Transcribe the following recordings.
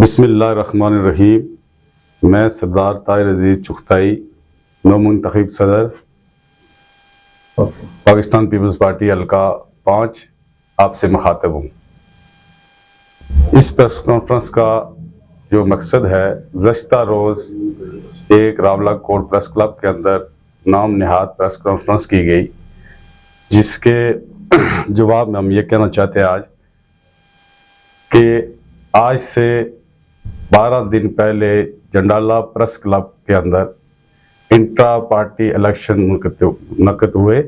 बिस्मिल्लाहिर्रहमानिर्रहीम। मैं सरदार ताहिर अजीज़ चुगताई नौमुंतखब सदर पाकिस्तान पीपल्स पार्टी हल्का 5 आपसे मुखातब हूँ। इस प्रेस कॉन्फ्रेंस का जो मकसद है, गुज़श्ता रोज़ एक रावला कोर्ट प्रेस क्लब के अंदर नाम नहाद प्रेस कॉन्फ्रेंस की गई, जिसके जवाब में हम ये कहना चाहते हैं आज कि आज से 12 दिन पहले जंडाला प्रेस क्लब के अंदर इंट्रा पार्टी इलेक्शन मुनक़िद हुए।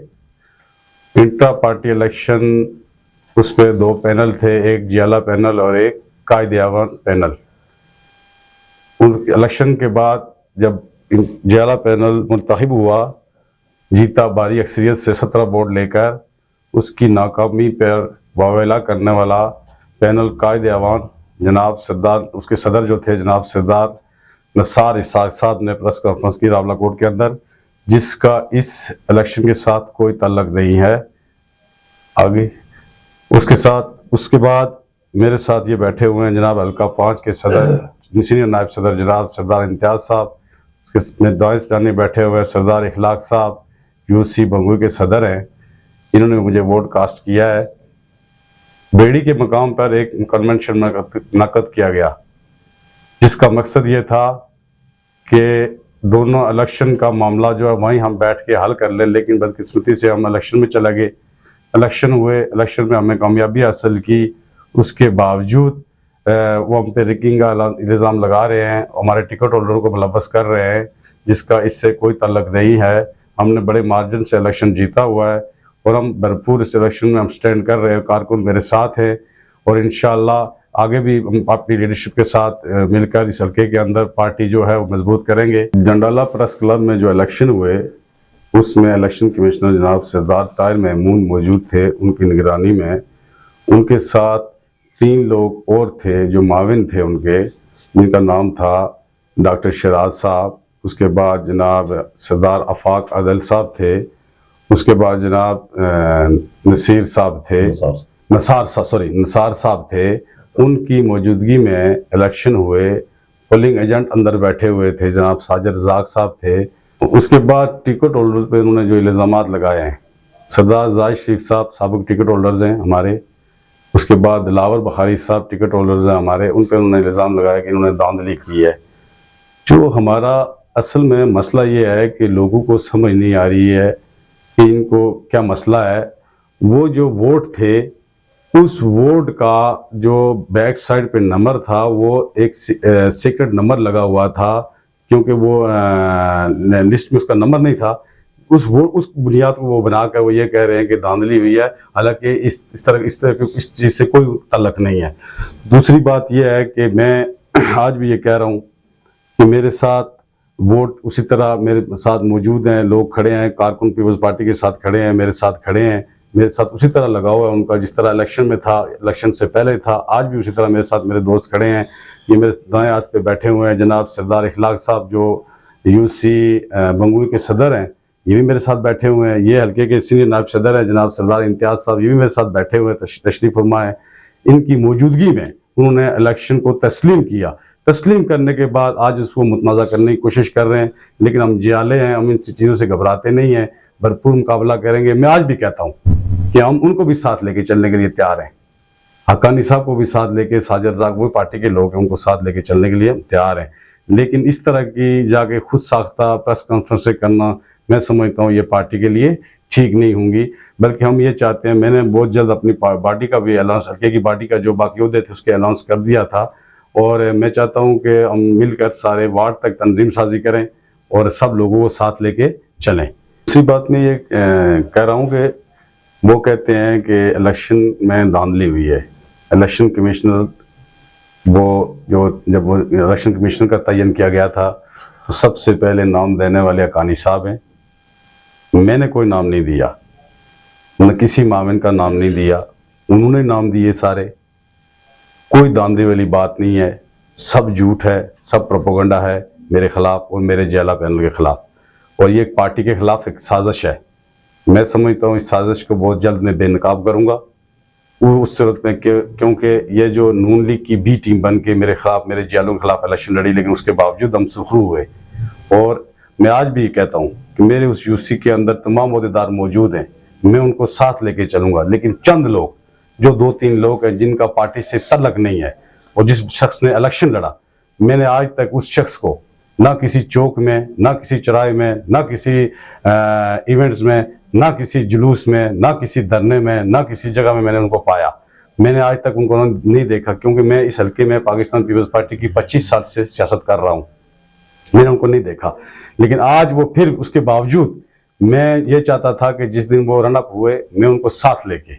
इंट्रा पार्टी इलेक्शन, उस पर 2 पैनल थे, एक जियाला पैनल और एक कायदे-ए-आवाम पैनल। उन इलेक्शन के बाद जब जियाला पैनल मुंतखब हुआ, जीता भारी अक्सरियत से 17 वोट लेकर, उसकी नाकामी पर वावेला करने वाला पैनल कायदे-ए-आवाम जनाब सरदार, उसके सदर जो थे जनाब सरदार नसार इसाक साहब ने प्रेस कॉन्फ्रेंस की रावला कोर्ट के अंदर, जिसका इस इलेक्शन के साथ कोई ताल्लुक नहीं है। आगे उसके बाद मेरे साथ ये बैठे हुए हैं जनाब हल्का 5 के सदर सीनियर नायब सदर जनाब सरदार इम्तियाज़ साहब, उसके में दाइस जाने बैठे हुए हैं सरदार इखलाक साहब, यूसी बंगुई के सदर हैं। इन्होंने मुझे वोट कास्ट किया है। बेड़ी के मकाम पर एक कन्वेंशन मुनक़्क़िद किया गया, जिसका मकसद ये था कि दोनों इलेक्शन का मामला जो है वहीं हम बैठ के हल कर लें, लेकिन बदकिस्मती से हम इलेक्शन में चले गए। इलेक्शन हुए, इलेक्शन में हमने कामयाबी हासिल की। उसके बावजूद वो हम पे रिगिंग का इल्ज़ाम लगा रहे हैं, हमारे टिकट होल्डरों को मुलव्वस कर रहे हैं, जिसका इससे कोई ताल्लुक नहीं है। हमने बड़े मार्जिन से इलेक्शन जीता हुआ है और हम भरपूर इस इलेक्शन में हम स्टैंड कर रहे हैं। कारकुन मेरे साथ है और इंशाअल्लाह आगे भी हम अपनी लीडरशिप के साथ मिलकर इस हल्के के अंदर पार्टी जो है वो मजबूत करेंगे। जंडाला प्रेस क्लब में जो इलेक्शन हुए, उसमें इलेक्शन कमिश्नर जनाब सरदार ताहिर महमूद मौजूद थे। उनकी निगरानी में उनके साथ 3 लोग और थे जो माविन थे उनके, जिनका नाम था डॉक्टर शराज साहब, उसके बाद जनाब सरदार आफाक आदिल साहब थे, उसके बाद जनाब नसीर साहब थे, नसार साहब थे। उनकी मौजूदगी में इलेक्शन हुए। पोलिंग एजेंट अंदर बैठे हुए थे, जनाब साजिद रज़ाक साहब थे। उसके बाद टिकट होल्डर पे उन्होंने जो इल्ज़ामात लगाए हैं, सरदार जाहिद शरीफ साहब साबिक़ टिकट होल्डर्स हैं हमारे, उसके बाद दिलावर बुखारी साहब टिकट होल्डर्स हैं हमारे, उन पर उन्होंने इल्ज़ाम लगाया कि इन्होंने धांधली की है। जो हमारा असल में मसला ये है कि लोगों को समझ नहीं आ रही है कि इनको क्या मसला है। वो जो वोट थे, उस वोट का जो बैक साइड पे नंबर था, वो एक सीक्रेट नंबर लगा हुआ था, क्योंकि वो लिस्ट में उसका नंबर नहीं था। उस बुनियाद को वो बनाकर वो ये कह रहे हैं कि धांधली हुई है, हालांकि इस चीज़ से कोई ताल्लुक नहीं है। दूसरी बात यह है कि मैं आज भी ये कह रहा हूँ कि मेरे साथ वोट उसी तरह मेरे साथ मौजूद हैं, लोग खड़े हैं, कारकुन पीपल्स पार्टी के साथ खड़े हैं, मेरे साथ खड़े हैं, मेरे साथ उसी तरह लगा हुआ है उनका, जिस तरह इलेक्शन में था, इलेक्शन से पहले था। आज भी उसी तरह मेरे साथ मेरे दोस्त खड़े हैं। ये मेरे दाएं हाथ पे बैठे हुए हैं जनाब सरदार इखलाक साहब, जो यूसी बंगुई के सदर हैं, ये भी मेरे साथ बैठे हुए हैं। ये हल्के के सीनियर नायब सदर हैं जनाब सरदार इम्तियाज़ साहब, ये भी मेरे साथ बैठे हुए हैं, तशरीफ़ फरमा है। इनकी मौजूदगी में उन्होंने इलेक्शन को तस्लीम किया। तस्लीम करने के बाद आज उसको मुतनाज़ा करने की कोशिश कर रहे हैं, लेकिन हम जियाले हैं, हम इन चीज़ों से घबराते नहीं हैं, भरपूर मुकाबला करेंगे। मैं आज भी कहता हूँ कि हम उनको भी साथ लेके चलने के लिए तैयार हैं। हक्कानी साहब को भी साथ लेके, साजिद रज़ाक वो पार्टी के लोग हैं, उनको साथ लेके चलने के लिए हम तैयार हैं। लेकिन इस तरह की जाके खुद साख्ता प्रेस कॉन्फ्रेंस करना, मैं समझता हूँ ये पार्टी के लिए ठीक नहीं होंगी। बल्कि हम ये चाहते हैं, मैंने बहुत जल्द अपनी पार्टी का भी अनाउंस, हल्के की पार्टी का जो बाकी उहदे थे उसके अनाउंस कर दिया था, और मैं चाहता हूँ कि हम मिलकर सारे वार्ड तक तंजीम साजी करें और सब लोगों को साथ लेके चलें। दूसरी बात मैं ये कह रहा हूँ कि वो कहते हैं कि इलेक्शन में धांधली हुई है। इलेक्शन कमिश्नर जब वो इलेक्शन कमिश्नर का तयन किया गया था, तो सबसे पहले नाम देने वाले हक्कानी साहब हैं। मैंने कोई नाम नहीं दिया, न किसी माविन का नाम नहीं दिया, उन्होंने नाम दिए सारे। कोई धांधली वाली बात नहीं है, सब झूठ है, सब प्रोपेगेंडा है मेरे खिलाफ और मेरे जियाला पैनल के खिलाफ, और ये एक पार्टी के खिलाफ एक साजिश है। मैं समझता हूँ इस साजिश को बहुत जल्द मैं बेनकाब करूँगा वो उस सूरत में क्योंकि ये जो नून लीग की बी टीम बन के मेरे खिलाफ, मेरे जियालों के खिलाफ इलेक्शन लड़ी, लेकिन उसके बावजूद हम सुखरू हुए। और मैं आज भी कहता हूँ कि मेरे उस यूसी के अंदर तमाम अहदेदार मौजूद हैं, मैं उनको साथ लेके चलूँगा। लेकिन चंद लोग, जो 2-3 लोग हैं जिनका पार्टी से तल्लक नहीं है, और जिस शख्स ने इलेक्शन लड़ा, मैंने आज तक उस शख्स को ना किसी चौक में, ना किसी चौराहे में, ना किसी इवेंट्स में, ना किसी जुलूस में, ना किसी धरने में, ना किसी जगह में मैंने उनको पाया। मैंने आज तक उनको नहीं देखा, क्योंकि मैं इस हल्के में पाकिस्तान पीपल्स पार्टी की 25 साल से सियासत कर रहा हूँ, मैंने उनको नहीं देखा। लेकिन आज वो फिर उसके बावजूद, मैं ये चाहता था कि जिस दिन वो रन अप हुए, मैं उनको साथ लेके,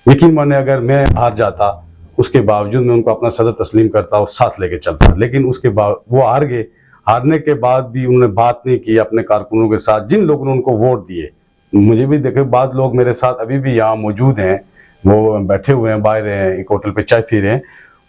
यकीन माने अगर मैं हार जाता, उसके बावजूद मैं उनको अपना सदर तस्लीम करता और साथ लेके चलता। लेकिन उसके बाद वो हार गए। हारने के बाद भी उन्होंने बात नहीं की अपने कारकुनों के साथ, जिन लोगों ने उनको वोट दिए। मुझे भी देखे, बाद लोग मेरे साथ अभी भी यहाँ मौजूद हैं, वो बैठे हुए हैं बाहर, एक होटल पे चाय पी रहे हैं,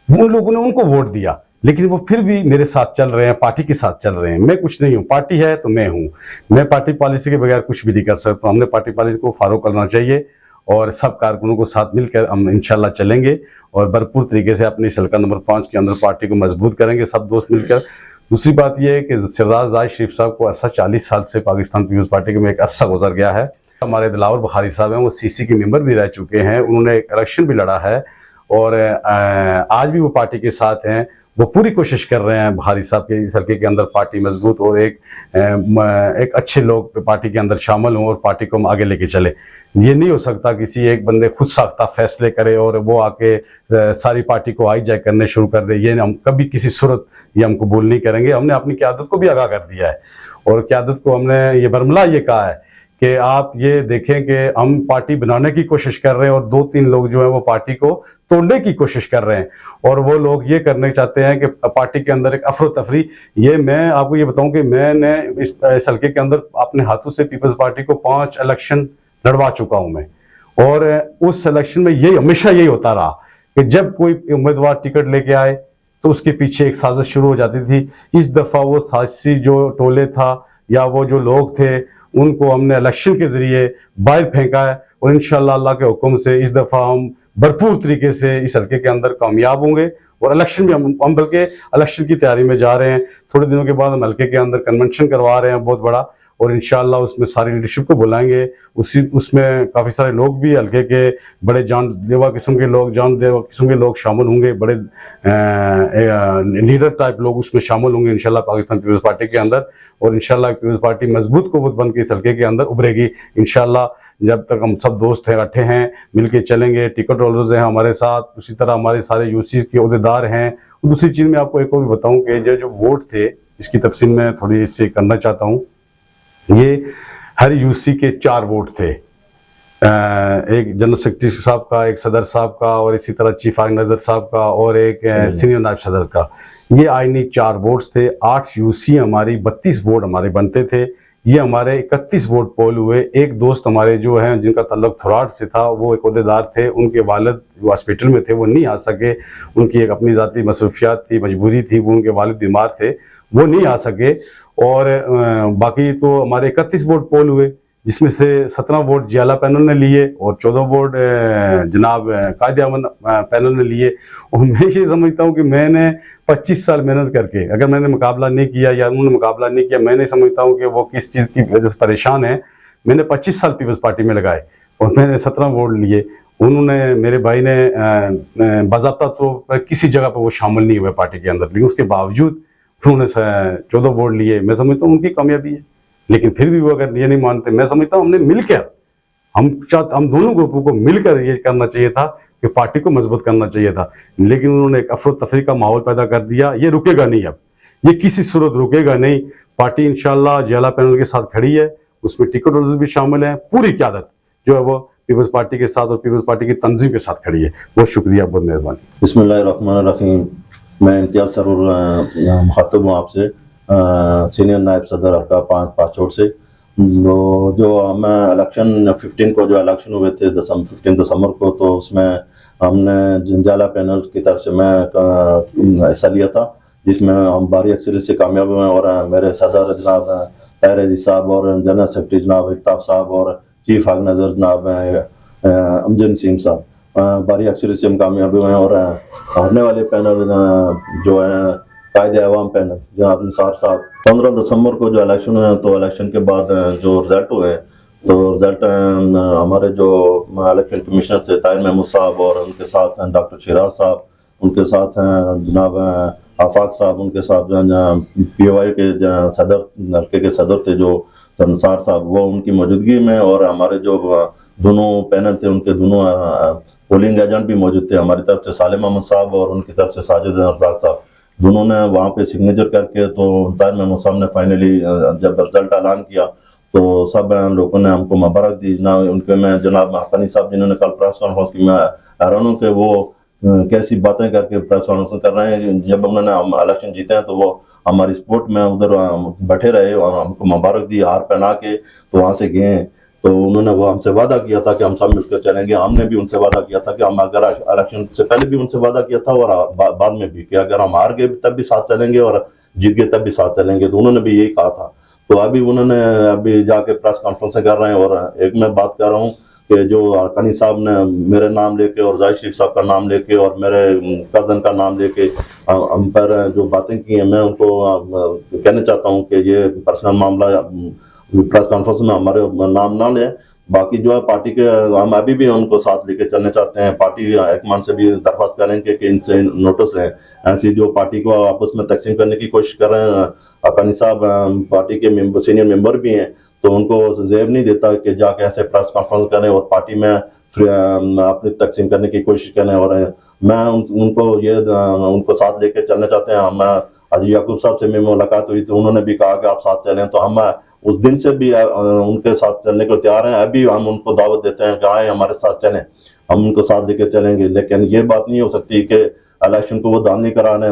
उन लोगों ने उनको वोट दिया, लेकिन वो फिर भी मेरे साथ चल रहे हैं, पार्टी के साथ चल रहे हैं। मैं कुछ नहीं हूँ, पार्टी है तो मैं हूँ। मैं पार्टी पॉलिसी के बगैर कुछ भी नहीं कर सकता। हमने पार्टी पॉलिसी को फॉलो करना चाहिए, और सब कारकुनों को साथ मिलकर हम इंशाल्लाह चलेंगे, और भरपूर तरीके से अपनी हल्का नंबर 5 के अंदर पार्टी को मजबूत करेंगे, सब दोस्त मिलकर। दूसरी बात यह है कि सरदार जाहिद शरीफ साहब को अरसा 40 साल से पाकिस्तान पीपल्स पार्टी में एक अरसा गुजर गया है। हमारे दिलावर बुखारी साहब हैं, वो सीसी के मेंबर भी रह चुके हैं, उन्होंने एक इलेक्शन भी लड़ा है, और आज भी वो पार्टी के साथ हैं। वो पूरी कोशिश कर रहे हैं बुखारी साहब के इस हल्के के अंदर पार्टी मजबूत, और एक अच्छे लोग पार्टी के अंदर शामिल हों और पार्टी को हम आगे लेके चले। ये नहीं हो सकता किसी एक बंदे खुद साख्ता फैसले करे और वो आके सारी पार्टी को हाईजैक करने शुरू कर दे। ये हम कभी किसी सूरत ये हम कबूल नहीं करेंगे। हमने अपनी क़यादत को भी आगाह कर दिया है, और क़यादत को हमने ये बरमला ये कहा है कि आप ये देखें कि हम पार्टी बनाने की कोशिश कर रहे हैं, और 2-3 लोग जो हैं वो पार्टी को तोड़ने की कोशिश कर रहे हैं, और वो लोग ये करने चाहते हैं कि पार्टी के अंदर एक अफरो तफरी। ये मैं आपको ये बताऊं कि मैंने इस हल्के के अंदर अपने हाथों से पीपल्स पार्टी को 5 इलेक्शन लड़वा चुका हूं मैं, और उस इलेक्शन में यही हमेशा यही होता रहा कि जब कोई उम्मीदवार टिकट लेके आए तो उसके पीछे एक साजिश शुरू हो जाती थी। इस दफ़ा वो साजिशी जो टोले था या वो जो लोग थे, उनको हमने इलेक्शन के ज़रिए बाहर फेंका है, और इंशाअल्लाह अल्लाह के हुक्म से इस दफ़ा हम भरपूर तरीके से इस हल्के के अंदर कामयाब होंगे, और इलेक्शन भी हम बल्कि इलेक्शन की तैयारी में जा रहे हैं। थोड़े दिनों के बाद हम हल्के के अंदर कन्वेंशन करवा रहे हैं बहुत बड़ा, और इंशाअल्लाह उसमें सारी लीडरशिप को बुलाएंगे। उसमें काफ़ी सारे लोग भी हल्के के बड़े जानलेवा किस्म के लोग, जानलेवा किस्म के लोग शामिल होंगे, बड़े लीडर टाइप लोग उसमें शामिल होंगे इंशाअल्लाह पाकिस्तान पीपल्स पार्टी के अंदर। और इंशाअल्लाह पीपल्स पार्टी मजबूत क़ुव्वत बन के इस हल्के के अंदर उभरेगी इंशाअल्लाह। जब तक हम सब दोस्त हैं, इकट्ठे हैं, मिल के चलेंगे। टिकट होल्डर्स हैं हमारे साथ, उसी तरह हमारे सारे यूसी के अहदेदार हैं। दूसरी चीज़ मैं आपको एक और भी बताऊँ कि जो वोट थे, इसकी तफसील मैं थोड़ी इससे करना चाहता हूँ। ये हर यूसी के 4 वोट थे, एक जनरल सेक्रेटरी साहब का, एक सदर साहब का, और इसी तरह चीफ ऑर्गेनाइजर साहब का, और एक सीनियर नायब सदर का। ये आईनी 4 वोट्स थे। 8 यूसी हमारी 32 वोट हमारे बनते थे। ये हमारे 31 वोट पोल हुए। एक दोस्त हमारे जो हैं जिनका तल्लुक थोराट से था, वो एक अहदेदार थे, उनके वालिद जो हॉस्पिटल में थे वो नहीं आ सके, उनकी एक अपनी ज़ाती मसरूफियात थी, मजबूरी थी, वो उनके वालिद बीमार थे, वो नहीं आ सके। और बाकी तो हमारे 31 वोट पोल हुए, जिसमें से 17 वोट जियाला पैनल ने लिए, और 14 वोट जनाब कायदे अमन पैनल ने लिए। और मैं ये समझता हूँ कि मैंने 25 साल मेहनत करके अगर मैंने मुकाबला नहीं किया या उन्होंने मुकाबला नहीं किया, मैंने समझता हूँ कि वो किस चीज़ की वजह से परेशान है। मैंने 25 साल पीपल्स पार्टी में लगाए, और मैंने 17 वोट लिए। उन्होंने, मेरे भाई ने बाज़ाब्ता तो किसी जगह पर वो शामिल नहीं हुए पार्टी के अंदर, लेकिन उसके बावजूद उन्होंने 14 वोट लिए। मैं समझता हूँ उनकी कामयाबी है। लेकिन फिर भी वो अगर ये नहीं मानते, मैं समझता हूँ हमने मिलकर, हम दोनों ग्रुपों को मिलकर ये करना चाहिए था कि पार्टी को मजबूत करना चाहिए था। लेकिन उन्होंने एक अफरा तफरी का माहौल पैदा कर दिया। ये रुकेगा नहीं, अब ये किसी सूरत रुकेगा नहीं। पार्टी इंशाअल्लाह जियाला पैनल के साथ खड़ी है, उसमें टिकट होल्डर्स भी शामिल हैं। पूरी क़यादत जो है वो पीपल्स पार्टी के साथ और पीपल्स पार्टी की तंजीम के साथ खड़ी है। बहुत शुक्रिया, बहुत मेहरबानी। बिस्मिल्लाहिर्रहमानिर्रहीम। मैं इम्तियाज़ सरूर मुखातब हूँ आपसे, सीनियर नायब सदर हल्का 5 पाचोड़ से। जो मैं इलेक्शन 15 को जो इलेक्शन हुए थे 15 दिसंबर को, तो उसमें हमने जियाला पैनल की तरफ से मैं हिस्सा लिया था, जिसमें हम भारी अक्सरियत से कामयाब हुए। और मेरे सदर जनाब ताहिर अजीज साहब, और जनरल सेक्रेटरी जनाब इफ्ताब साहब, और चीफ ऑर्गेनाइजर जनाब अमजद नसीम साहब, भारी अक्सरियत से हम कामयाब हुए हैं। और हारने वाले पैनल जो है कायदे अवाम पैनल जनाब निसार साहब, 15 दिसंबर को जो इलेक्शन हुए तो इलेक्शन के बाद जो रिजल्ट हुए तो रिजल्ट हमारे जो इलेक्शन कमिश्नर थे ताहिर महमूद साहब, और उनके साथ हैं डॉक्टर शिराज साहब, उनके साथ हैं जनाब आफाक साहब, उनके साथ POI के सदर हल्के के सदर थे जो निसार साहब, वो उनकी मौजूदगी में, और हमारे जो दोनों पैनल थे उनके दोनों पोलिंग एजेंट भी मौजूद थे, हमारी तरफ से सालिम अहमद साहब और उनकी तरफ से साजिद रज़ाक साहब, दोनों ने वहाँ पे सिग्नेचर करके तो ताहिर महमूद साहब ने फाइनली जब रिजल्ट ऐलान किया तो सब लोगों ने हमको मुबारक दी ना। उनके में जनाब हक्कानी साहब जिन्होंने कल प्रेस कॉन्फ्रेंस की, मैं हैरान हूँ कि वो कैसी बातें करके प्रेस कॉन्फ्रेंस कर रहे हैं। जब उन्होंने हम इलेक्शन जीते हैं तो वो हमारी सपोर्ट में उधर बैठे रहे और हमको मुबारक दी, हार पहना के तो वहाँ से गए। तो उन्होंने वो हमसे वादा किया था कि हम सब मिलकर चलेंगे, हमने भी उनसे वादा किया था कि हम अगर इलेक्शन से पहले भी उनसे वादा किया था और बाद में भी कि अगर हम हार गए तब भी साथ चलेंगे और जीत गए तब भी साथ चलेंगे, तो उन्होंने भी यही कहा था। तो अभी उन्होंने अभी जाके प्रेस कॉन्फ्रेंस कर रहे हैं, और एक मैं बात कर रहा हूँ कि जो हक्कानी साहब ने मेरे नाम लेके और जाहिद शरीफ साहब का नाम लेके और मेरे कज़न का नाम लेके हम पर जो बातें की हैं, मैं उनको कहना चाहता हूँ कि ये पर्सनल मामला प्रेस कॉन्फ्रेंस में हमारे नाम ना लें। बाकी जो है पार्टी के हम अभी भी उनको साथ लेके चलना चाहते हैं, पार्टी हाईकमान से भी दरख्वास्त करेंगे कि इनसे नोटिस लें। ऐसी जो पार्टी को आपस में तकसीम करने की कोशिश कर रहे हैं, हक्कानी साहब पार्टी के सीनियर मेंबर भी हैं, तो उनको जेब नहीं देता कि जाके ऐसे प्रेस कॉन्फ्रेंस करें और पार्टी में अपनी तकसीम करने की कोशिश करें। और मैं उनको साथ लेके चलना चाहते हैं। हम हाजी याकूब साहब से मेरी मुलाकात हुई तो उन्होंने भी कहा कि आप साथ चलें, तो हम उस दिन से भी उनके साथ चलने को तैयार हैं। अभी हम उनको दावत देते हैं कि आए हमारे साथ चलें, हम उनको साथ लेके चलेंगे। लेकिन ये बात नहीं हो सकती कि इलेक्शन को वो दानी कराने,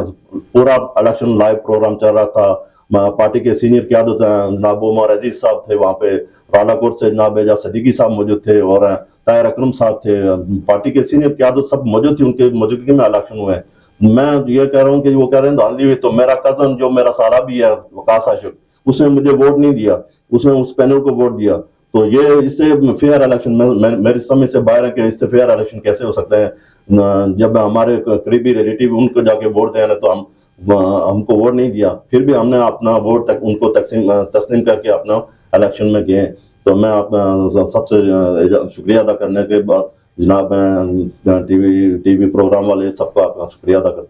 पूरा इलेक्शन लाइव प्रोग्राम चल रहा था, पार्टी के सीनियर क़यादत जनाब उमर अजीज साहब थे वहाँ पे, रालाकोट से जनाब एजाज सदीकी साहब मौजूद थे और ताहिर अकरम साहब थे, पार्टी के सीनियर क़यादत सब मौजूद थी, उनके मौजूदगी में इलेक्शन हुए। मैं ये कह रहा हूँ कि वो कह रहे हैं धांधली हुई, तो मेरा कजन जो मेरा साला भी है वकास आशिक, उसने मुझे वोट नहीं दिया, उसने उस पैनल को वोट दिया। तो ये इससे फेयर इलेक्शन मेरी समझ से बाहर है कि इससे फेयर इलेक्शन कैसे हो सकते हैं। जब हमारे करीबी रिलेटिव उनको जाके वोट देना तो हमको वोट नहीं दिया, फिर भी हमने अपना वोट तक उनको तस्लीम करके अपना इलेक्शन में गए। तो मैं सबसे शुक्रिया अदा करने के बाद जनाब टीवी प्रोग्राम वाले सबका अपना शुक्रिया अदा करता हूँ।